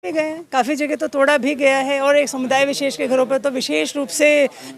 भी गए हैं, काफ़ी जगह तो तोड़ा भी गया है और एक समुदाय विशेष के घरों पर तो विशेष रूप से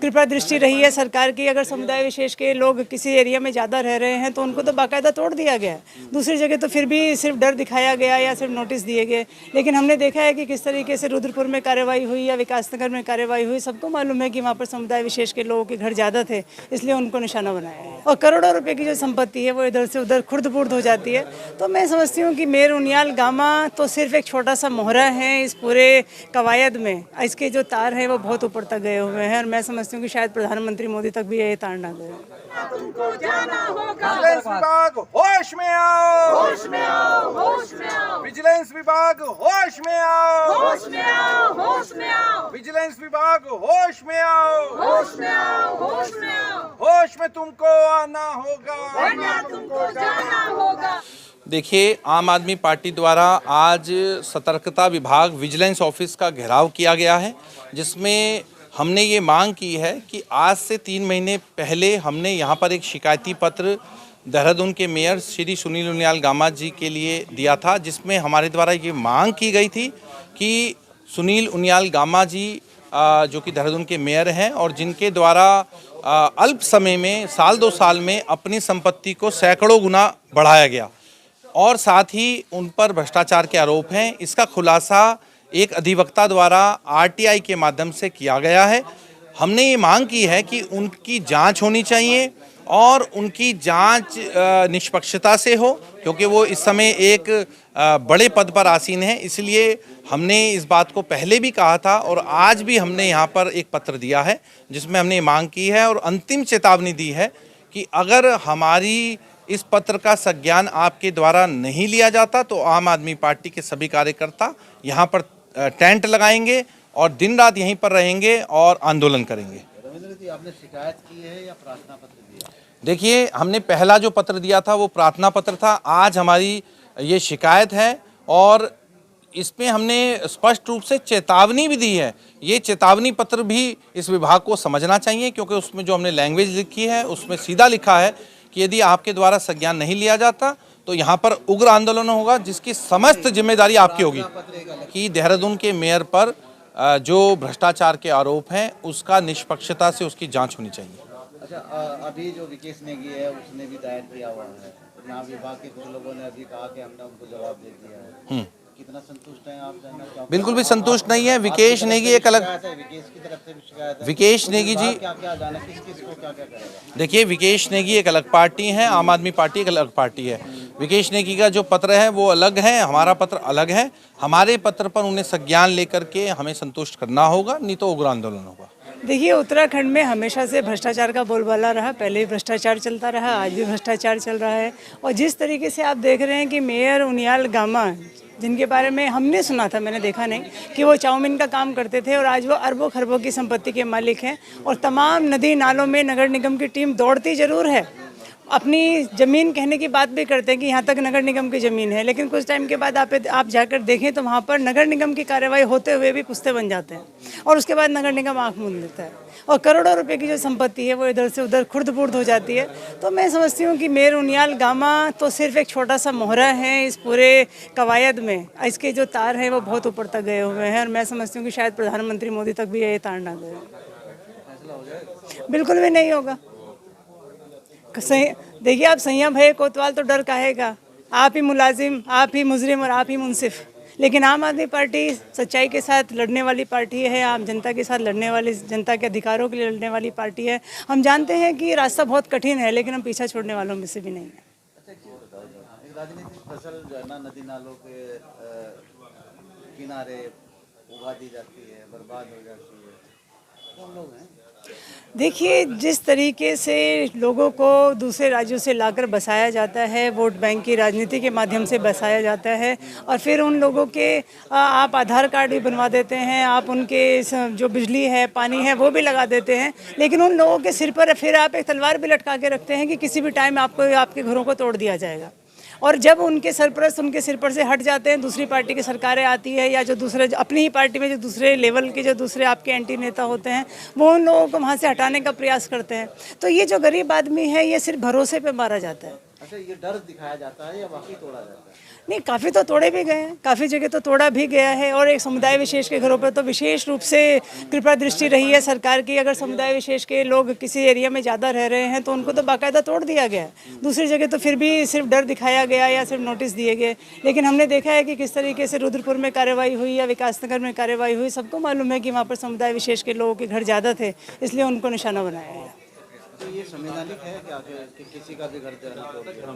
कृपा दृष्टि रही है सरकार की। अगर समुदाय विशेष के लोग किसी एरिया में ज़्यादा रह रहे हैं तो उनको तो बाकायदा तोड़ दिया गया है। दूसरी जगह तो फिर भी सिर्फ डर दिखाया गया या सिर्फ नोटिस दिए गए। लेकिन हमने देखा है कि किस तरीके से रुद्रपुर में कार्रवाई हुई या विकासनगर में कार्रवाई हुई। सबको मालूम है कि वहाँ पर समुदाय विशेष के लोगों के घर ज़्यादा थे, इसलिए उनको निशाना बनाया है और करोड़ों रुपये की जो संपत्ति है वो इधर से उधर खुर्द-बुर्द हो जाती है। तो मैं समझती हूँ कि मेयर उनियाल गामा तो सिर्फ एक छोटा सा मोहरा है इस पूरे कवायद में। इसके जो तार हैं वो बहुत ऊपर तक गए हुए हैं और मैं समझती हूँ कि शायद प्रधानमंत्री मोदी तक भी ये तार ना गए। विजिलेंस विभाग होश में आओ, होश में आओ, होश में आओ। विजिलेंस विभाग होश में आओ, होश में आओ, होश में आओ। विजिलेंस विभाग होश में आओ, होश में आओ, होश में आओ। होश में तुमको आना होगा, वरना तुमको जाना होगा। देखिए, आम आदमी पार्टी द्वारा आज सतर्कता विभाग विजिलेंस ऑफिस का घेराव किया गया है, जिसमें हमने ये मांग की है कि आज से 3 महीने पहले हमने यहाँ पर एक शिकायती पत्र देहरादून के मेयर श्री सुनील उनियाल गामा जी के लिए दिया था, जिसमें हमारे द्वारा ये मांग की गई थी कि सुनील उनियाल गामा जी जो कि देहरादून के मेयर हैं और जिनके द्वारा अल्प समय में साल 2 साल में अपनी संपत्ति को सैकड़ों गुना बढ़ाया गया और साथ ही उन पर भ्रष्टाचार के आरोप हैं। इसका खुलासा एक अधिवक्ता द्वारा आरटीआई के माध्यम से किया गया है। हमने ये मांग की है कि उनकी जांच होनी चाहिए और उनकी जांच निष्पक्षता से हो, क्योंकि वो इस समय एक बड़े पद पर आसीन है। इसलिए हमने इस बात को पहले भी कहा था और आज भी हमने यहाँ पर एक पत्र दिया है जिसमें हमने मांग की है और अंतिम चेतावनी दी है कि अगर हमारी इस पत्र का संज्ञान आपके द्वारा नहीं लिया जाता तो आम आदमी पार्टी के सभी कार्यकर्ता यहाँ पर टेंट लगाएंगे और दिन रात यहीं पर रहेंगे और आंदोलन करेंगे। रविंद्र जी, आपने शिकायत की है या प्रार्थना पत्र दिया? देखिए, हमने पहला जो पत्र दिया था वो प्रार्थना पत्र था। आज हमारी ये शिकायत है और इसमें हमने स्पष्ट रूप से चेतावनी भी दी है। ये चेतावनी पत्र भी इस विभाग को समझना चाहिए, क्योंकि उसमें जो हमने लैंग्वेज लिखी है उसमें सीधा लिखा है कि यदि आपके द्वारा संज्ञान नहीं लिया जाता तो यहाँ पर उग्र आंदोलन होगा, जिसकी समस्त जिम्मेदारी आपकी होगी कि देहरादून के मेयर पर जो भ्रष्टाचार के आरोप हैं उसका निष्पक्षता से उसकी जांच होनी चाहिए। अच्छा, अभी जो विकेश नेगी है उसने भी दायर किया हुआ है। यहाँ विभाग के कुछ लोगों ने अभी कहा कि हमने उनको जवाब दे दिया है। कितना संतुष्ट हैं आप? जानना चाहूँगा। बिल्कुल भी संतुष्ट नहीं है। विकेश नेगी एक अलग, विकेश की तरफ से भी शिकायत है। विकेश नेगी जी क्या जाना किस को क्या करेगा? देखिए, विकेश नेगी एक अलग पार्टी है, आम आदमी पार्टी एक अलग पार्टी है। विकेश नेगी का जो पत्र है वो अलग है, हमारा पत्र अलग है। हमारे पत्र पर उन्हें संज्ञान लेकर के हमें संतुष्ट करना होगा, नहीं तो उग्र आंदोलन होगा। देखिए, उत्तराखंड में हमेशा से भ्रष्टाचार का बोलबाला रहा। पहले भी भ्रष्टाचार चलता रहा, आज भी भ्रष्टाचार चल रहा है। और जिस तरीके से आप देख रहे हैं कि मेयर उनियाल गामा, जिनके बारे में हमने सुना था, मैंने देखा नहीं, कि वो चाउमीन का काम करते थे और आज वो अरबों खरबों की संपत्ति के मालिक हैं और तमाम नदी नालों में नगर निगम की टीम दौड़ती ज़रूर है। अपनी ज़मीन कहने की बात भी करते हैं कि यहाँ तक नगर निगम की ज़मीन है, लेकिन कुछ टाइम के बाद आप जाकर देखें तो वहाँ पर नगर निगम की कार्रवाई होते हुए भी पुस्ते बन जाते हैं और उसके बाद नगर निगम आँख मूंद लेता है और करोड़ों रुपए की जो संपत्ति है वो इधर से उधर खुर्द-बुर्द हो जाती है। तो मैं समझती हूँ कि मेयर उनियाल गामा तो सिर्फ एक छोटा सा मोहरा है इस पूरे कवायद में। इसके जो तार हैं वो बहुत ऊपर तक गए हुए हैं और मैं समझती हूँ कि शायद प्रधानमंत्री मोदी तक भी ये तार ना गए। बिल्कुल भी नहीं होगा। देखिए, आप सैय्यद भैया कोतवाल तो डर काहेगा, आप ही मुलाजिम, आप ही मुजरिम और आप ही मुनसिफ। लेकिन आम आदमी पार्टी सच्चाई के साथ लड़ने वाली पार्टी है, आम जनता के साथ लड़ने वाली, जनता के अधिकारों के लिए लड़ने वाली पार्टी है। हम जानते हैं कि रास्ता बहुत कठिन है, लेकिन हम पीछा छोड़ने वालों में से भी नहीं है। राजनीतिक फसल जो है ना नदी नालों के किनारे उगा दी जाती है, बर्बाद हो जाती है। कौन लोग हैं? देखिए, जिस तरीके से लोगों को दूसरे राज्यों से लाकर बसाया जाता है, वोट बैंक की राजनीति के माध्यम से बसाया जाता है और फिर उन लोगों के आप आधार कार्ड भी बनवा देते हैं, आप उनके जो बिजली है, पानी है, वो भी लगा देते हैं, लेकिन उन लोगों के सिर पर फिर आप एक तलवार भी लटका के रखते हैं कि किसी भी टाइम आपको आपके घरों को तोड़ दिया जाएगा। और जब उनके सरपरस्त उनके सिर पर से हट जाते हैं, दूसरी पार्टी की सरकारें आती है या जो दूसरे अपनी ही पार्टी में जो दूसरे लेवल के जो दूसरे आपके एंटी नेता होते हैं वो उन लोगों को वहाँ से हटाने का प्रयास करते हैं। तो ये जो गरीब आदमी है ये सिर्फ भरोसे पे मारा जाता है। अच्छा, ये डर दिखाया जाता है या वाकई तोड़ा जाता है? नहीं, काफ़ी तो तोड़े भी गए हैं, काफ़ी जगह तो तोड़ा भी गया है। और एक समुदाय विशेष के घरों पर तो विशेष रूप से कृपा दृष्टि रही है सरकार की। अगर समुदाय विशेष के लोग किसी एरिया में ज़्यादा रह रहे हैं तो उनको तो बाकायदा तोड़ दिया गया। दूसरी जगह तो फिर भी सिर्फ डर दिखाया गया या सिर्फ नोटिस दिए गए। लेकिन हमने देखा है कि किस तरीके से रुद्रपुर में कार्रवाई हुई या विकासनगर में कार्रवाई हुई। सबको मालूम है कि वहाँ पर समुदाय विशेष के लोगों के घर ज़्यादा थे, इसलिए उनको निशाना बनाया गया। तो ये संवैधानिक है क्या कि किसी का भी घर जाना तोड़ दिया?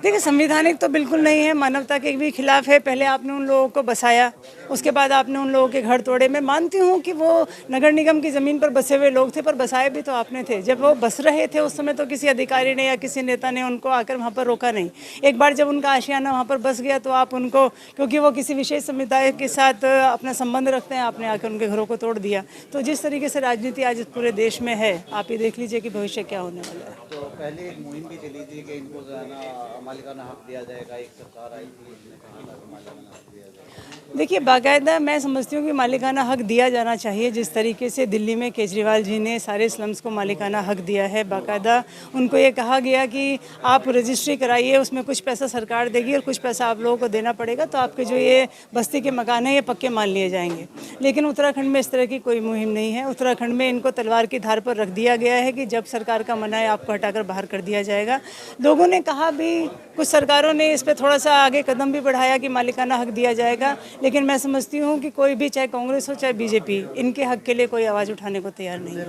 देखिए, संवैधानिक तो बिल्कुल नहीं है, मानवता के भी खिलाफ है। पहले आपने उन लोगों को बसाया, उसके बाद आपने उन लोगों के घर तोड़े। मैं मानती हूँ कि वो नगर निगम की ज़मीन पर बसे हुए लोग थे, पर बसाए भी तो आपने थे। जब वो बस रहे थे उस समय तो किसी अधिकारी ने या किसी नेता ने उनको आकर वहाँ पर रोका नहीं। एक बार जब उनका आशियाना वहाँ पर बस गया तो आप उनको, क्योंकि वो किसी विशेष समुदाय के साथ अपना संबंध रखते हैं, आपने आकर उनके घरों को तोड़ दिया। तो जिस तरीके से राजनीति आज पूरे देश में है, आप ये देख लीजिए कि भविष्य क्या होने वाला है। तो पहले एक मुहिम भी चली थी कि इनको जो है ना मालिकाना हक दिया जाएगा। एक सरकार आई थी, उसने कहा था कि मालिकाना हक दिया जाएगा। देखिए, बाकायदा मैं समझती हूँ कि मालिकाना हक दिया जाना चाहिए। जिस तरीके से दिल्ली में केजरीवाल जी ने सारे स्लम्स को मालिकाना हक दिया है, बाकायदा उनको ये कहा गया कि आप रजिस्ट्री कराइए, उसमें कुछ पैसा सरकार देगी और कुछ पैसा आप लोगों को देना पड़ेगा, तो आपके जो ये बस्ती के मकान हैं ये पक्के मान लिए जाएंगे। लेकिन उत्तराखंड में इस तरह की कोई मुहिम नहीं है। उत्तराखंड में इनको तलवार की धार पर रख दिया गया है कि जब सरकार का मना है आपको हटाकर बाहर कर दिया जाएगा। लोगों ने कहा भी, कुछ सरकारों ने इस पर थोड़ा सा आगे कदम भी बढ़ाया कि मालिकाना हक दिया जाएगा, लेकिन मैं समझती हूँ कि कोई भी, चाहे कांग्रेस हो चाहे बीजेपी, इनके हक के लिए कोई आवाज़ उठाने को तैयार नहीं है।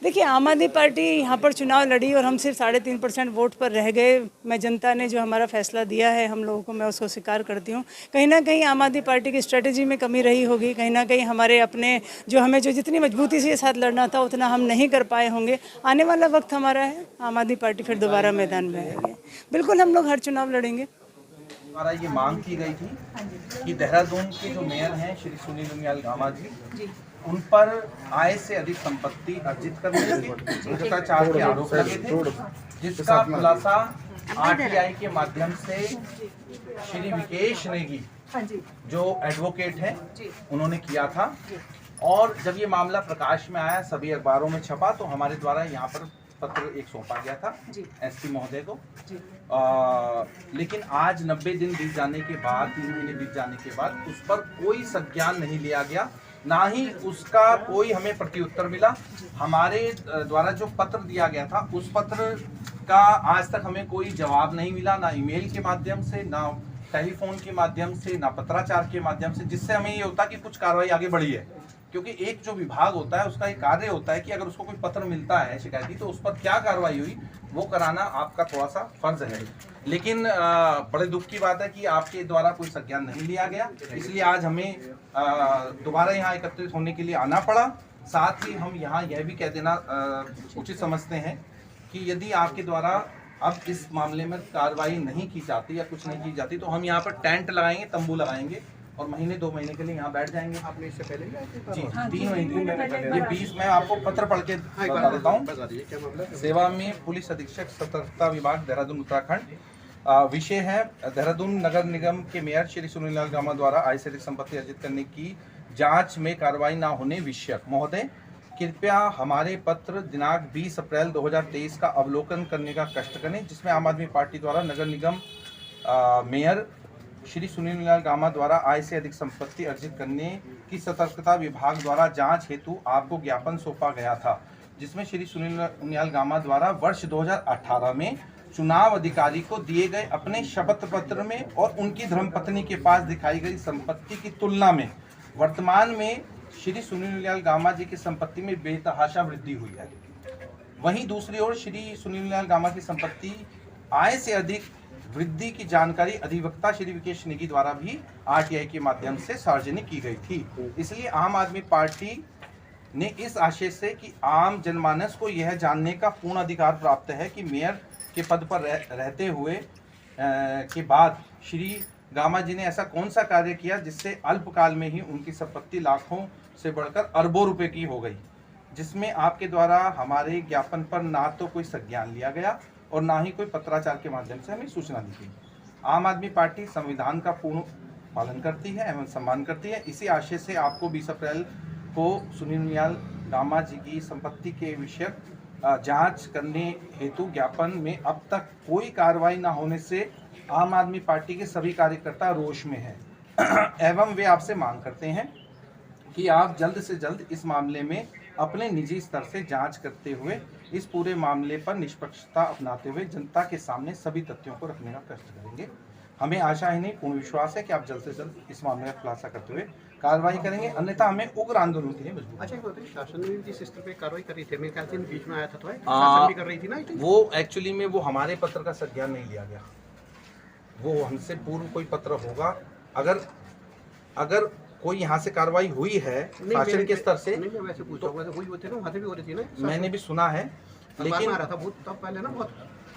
देखिए, आम आदमी पार्टी यहाँ पर चुनाव लड़ी और हम सिर्फ 3.5% वोट पर रह गए। मैं जनता ने जो हमारा फैसला दिया है हम लोगों को, मैं उसको स्वीकार करती हूँ। कहीं ना कहीं आम आदमी पार्टी की स्ट्रेटजी में कमी रही होगी, कहीं ना कहीं हमारे अपने जो हमें जो जितनी मजबूती से साथ लड़ना था उतना हम नहीं कर पाए होंगे। आने वाला वक्त हमारा है, आम आदमी पार्टी फिर दोबारा मैदान में आएगी। बिल्कुल हम लोग हर चुनाव लड़ेंगे। द्वारा ये मांग की गई थी कि देहरादून के जो मेयर हैं श्री सुनील उनियाल गामा जी, उन पर आय से अधिक संपत्ति अर्जित करने के भ्रष्टाचार के आरोप लगे थे, जिसका खुलासा आरटीआई के माध्यम से श्री विकेश नेगी जो एडवोकेट हैं उन्होंने किया था। और जब ये मामला प्रकाश में आया, सभी अखबारों में छपा, तो हमारे द्वारा यहाँ पर पत्र एक सौंपा गया था एसपी महोदय को। लेकिन आज 90 दिन बीत जाने के बाद, 3 महीने बीत जाने के बाद उस पर कोई संज्ञान नहीं लिया गया, ना ही उसका कोई हमें प्रत्युत्तर मिला। हमारे द्वारा जो पत्र दिया गया था उस पत्र का आज तक हमें कोई जवाब नहीं मिला, ना ईमेल के माध्यम से, ना टेलीफोन के माध्यम से, ना पत्राचार के माध्यम से, जिससे हमें ये होता कि कुछ कार्रवाई आगे बढ़ी है। क्योंकि एक जो विभाग होता है उसका एक कार्य होता है कि अगर उसको कोई पत्र मिलता है शिकायती, तो उस पर क्या कार्रवाई हुई वो कराना आपका थोड़ा सा फर्ज है। लेकिन बड़े दुख की बात है कि आपके द्वारा कोई संज्ञान नहीं लिया गया, इसलिए आज हमें दोबारा यहाँ एकत्रित होने के लिए आना पड़ा। साथ ही हम यहाँ यह भी कह देना उचित समझते हैं कि यदि आपके द्वारा अब इस मामले में कार्रवाई नहीं की जाती या कुछ नहीं की जाती, तो हम यहाँ पर टेंट लगाएंगे, तंबू लगाएंगे और महीने 2 महीने के लिए यहाँ बैठ जाएंगे। आपने इससे पहले जी 3 महीने ये 20 मैं आपको पत्र पढ़ के बता देता हूँ। सेवा में पुलिस अधीक्षक सतर्कता विभाग देहरादून उत्तराखंड। विषय है देहरादून नगर निगम के मेयर श्री सुनील गामा द्वारा आय से अधिक संपत्ति अर्जित करने की जांच में कार्रवाई न होने विषयक। महोदय, कृपया हमारे पत्र दिनांक 20 अप्रैल 2023 का अवलोकन करने का कष्ट करें, जिसमें आम आदमी पार्टी द्वारा नगर निगम मेयर श्री सुनील गामा द्वारा आय से अधिक संपत्ति अर्जित करने की सतर्कता विभाग द्वारा जांच हेतु आपको ज्ञापन सौंपा गया था, जिसमें श्री सुनील उनियाल गामा द्वारा वर्ष 2018 में चुनाव अधिकारी को दिए गए अपने शपथ पत्र में और उनकी धर्मपत्नी के पास दिखाई गई संपत्ति की तुलना में वर्तमान में श्री सुनील उनियाल गामा जी की संपत्ति में बेतहाशा वृद्धि हुई है। वहीं दूसरी ओर श्री सुनील उनियाल गामा की संपत्ति आय से अधिक वृद्धि की जानकारी अधिवक्ता श्री विकेश नेगी द्वारा भी आरटीआई के माध्यम से सार्वजनिक की गई थी। इसलिए आम आदमी पार्टी ने इस आशय से कि आम जनमानस को यह जानने का पूर्ण अधिकार प्राप्त है कि मेयर के पद पर रहते हुए के बाद श्री गामा जी ने ऐसा कौन सा कार्य किया जिससे अल्पकाल में ही उनकी संपत्ति लाखों से बढ़कर अरबों रुपए की हो गई, जिसमें आपके द्वारा हमारे ज्ञापन पर ना तो कोई संज्ञान लिया गया और ना ही कोई पत्राचार के माध्यम से हमें सूचना दी गई। आम आदमी पार्टी संविधान का पूर्ण पालन करती है एवं सम्मान करती है। इसी आशय से आपको 20 अप्रैल को सुनील उनियाल गामा जी की संपत्ति के विषय जांच करने हेतु ज्ञापन में अब तक कोई कार्रवाई न होने से आम आदमी पार्टी के सभी कार्यकर्ता रोष में हैं एवं वे आपसे मांग करते हैं कि आप जल्द से जल्द इस मामले में अपने निजी स्तर से जांच करते हुए इस पूरे मामले पर निष्पक्षता अपनाते हुए जनता के सामने सभी तथ्यों को रखने का प्रयास करेंगे। हमें आशा ही नहीं पूर्ण विश्वास है कि आप जल्द से जल्द इस मामले का खुलासा करते हुए कार्रवाई करेंगे, अन्यथा हमें उग्र आंदोलन के लिए मजबूर। अच्छा, शासन ने जिस स्तर पे कार्रवाई करी थी, मेरे ख्याल से बीच में आया था, तो शासन भी कर रही थी ना, वो एक्चुअली में वो हमारे पत्र का संज्ञान नहीं लिया गया। वो हमसे पूर्व कोई पत्र होगा, अगर कोई यहाँ से कार्रवाई हुई है शासन के स्तर से, नहीं, मैं वैसे पूछा हुआ था, वही होते ना, वहाँ से भी हो रही थी ना, मैंने भी सुना है, लेकिन आ रहा था बहुत तब पहले ना, बहुत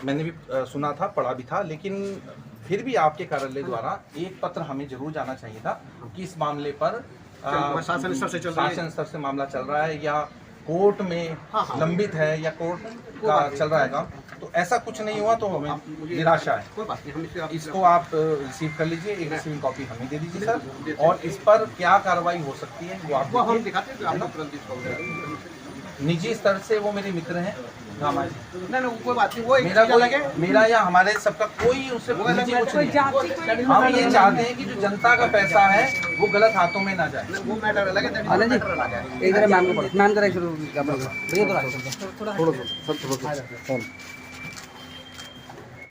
मैंने भी सुना था, पढ़ा भी था, लेकिन फिर भी आपके कार्यालय द्वारा एक पत्र हमें जरूर जाना चाहिए था कि इस मामले पर शासन स्तर से चल रहा है, शासन स्तर से मामला चल रहा है या कोर्ट में लंबित है या कोर्ट का चल रहा है काम। तो ऐसा कुछ नहीं हुआ तो हमें निराशा है। कोई बात नहीं, हम इसको आप रिसीव कर लीजिए, एक रिसीविंग कॉपी हमें दे दीजिए सर, और इस पर क्या कार्रवाई हो सकती है वो आप हम देखिए। दिखाते हैं, आपको तुरंत इसको निजी स्तर से वो मेरे मित्र हैं, रामा जी। नहीं, कोई बात नहीं, वो मेरा या हमारे सबका कोई उससे निजी कुछ नहीं है। हम ये चाहते हैं कि जो जनता का पैसा है वो गलत हाथों में ना जाए। वो मैटर अलग है, एक मैम को मैम का थोड़ा